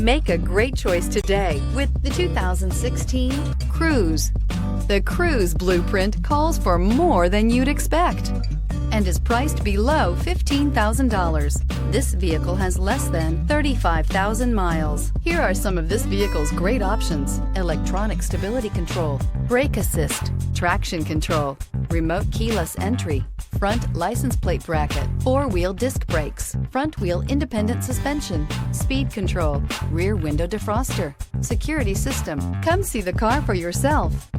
Make a great choice today with the 2016 Cruze. The Cruze blueprint calls for more than you'd expect and is priced below $15,000. This vehicle has less than 35,000 miles. Here are some of this vehicle's great options: electronic stability control, brake assist, traction control, remote keyless entry, front license plate bracket, four-wheel disc brakes, front wheel independent suspension, speed control, rear window defroster, security system. Come see the car for yourself.